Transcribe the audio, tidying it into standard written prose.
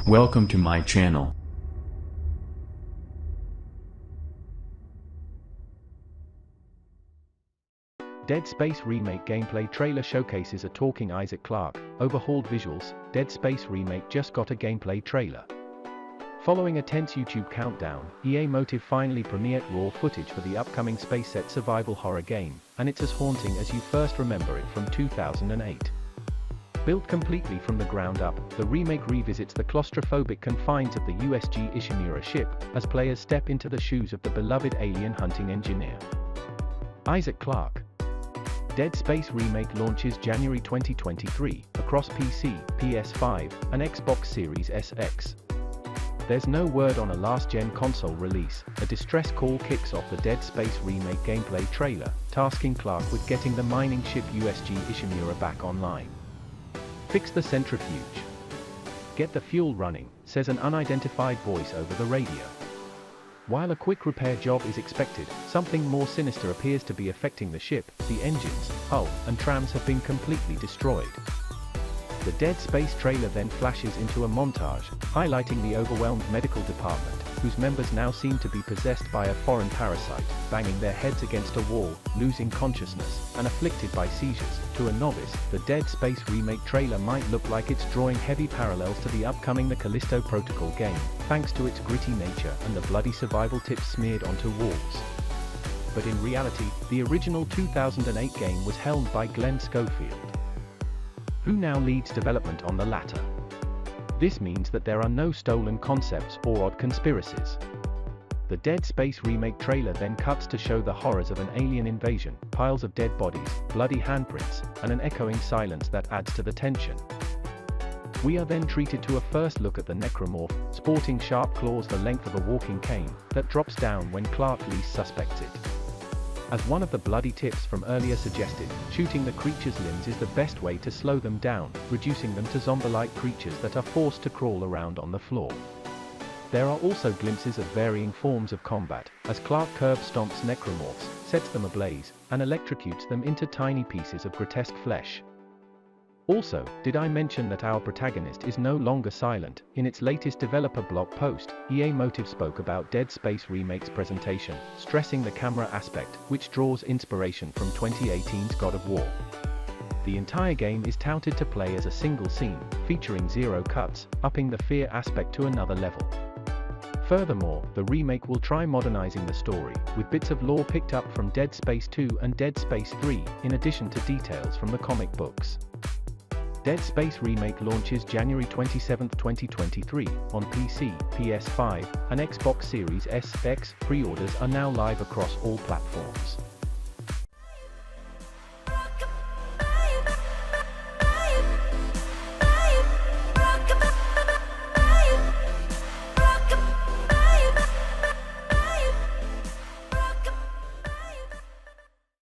Welcome to my channel. Dead Space Remake gameplay trailer showcases a talking Isaac Clarke. Overhauled visuals. Dead Space Remake just got a gameplay trailer. Following a tense YouTube countdown, EA Motive finally premiered raw footage for the upcoming space set survival horror game, and it's as haunting as you first remember it from 2008. Built completely from the ground up, the remake revisits the claustrophobic confines of the USG Ishimura ship, as players step into the shoes of the beloved alien hunting engineer. Isaac Clarke. Dead Space Remake launches January 2023, across PC, PS5, and Xbox Series SX. There's no word on a last-gen console release. A distress call kicks off the Dead Space Remake gameplay trailer, tasking Clarke with getting the mining ship USG Ishimura back online. Fix the centrifuge. Get the fuel running, says an unidentified voice over the radio. While a quick repair job is expected, something more sinister appears to be affecting the ship. The engines, hull, and trams have been completely destroyed. The Dead Space trailer then flashes into a montage, highlighting the overwhelmed medical department, whose members now seem to be possessed by a foreign parasite, banging their heads against a wall, losing consciousness, and afflicted by seizures. To a novice, the Dead Space Remake trailer might look like it's drawing heavy parallels to the upcoming The Callisto Protocol game, thanks to its gritty nature and the bloody survival tips smeared onto walls. But in reality, the original 2008 game was helmed by Glenn Schofield, who now leads development on the latter. This means that there are no stolen concepts or odd conspiracies. The Dead Space Remake trailer then cuts to show the horrors of an alien invasion, piles of dead bodies, bloody handprints, and an echoing silence that adds to the tension. We are then treated to a first look at the necromorph, sporting sharp claws the length of a walking cane, that drops down when Clarke least suspects it. As one of the bloody tips from earlier suggested, shooting the creature's limbs is the best way to slow them down, reducing them to zombie-like creatures that are forced to crawl around on the floor. There are also glimpses of varying forms of combat, as Clarke curb stomps necromorphs, sets them ablaze, and electrocutes them into tiny pieces of grotesque flesh. Also, did I mention that our protagonist is no longer silent? In its latest developer blog post, EA Motive spoke about Dead Space Remake's presentation, stressing the camera aspect, which draws inspiration from 2018's God of War. The entire game is touted to play as a single scene, featuring zero cuts, upping the fear aspect to another level. Furthermore, the remake will try modernizing the story, with bits of lore picked up from Dead Space 2 and Dead Space 3, in addition to details from the comic books. Dead Space Remake launches January 27, 2023, on PC, PS5, and Xbox Series SX. Pre-orders are now live across all platforms.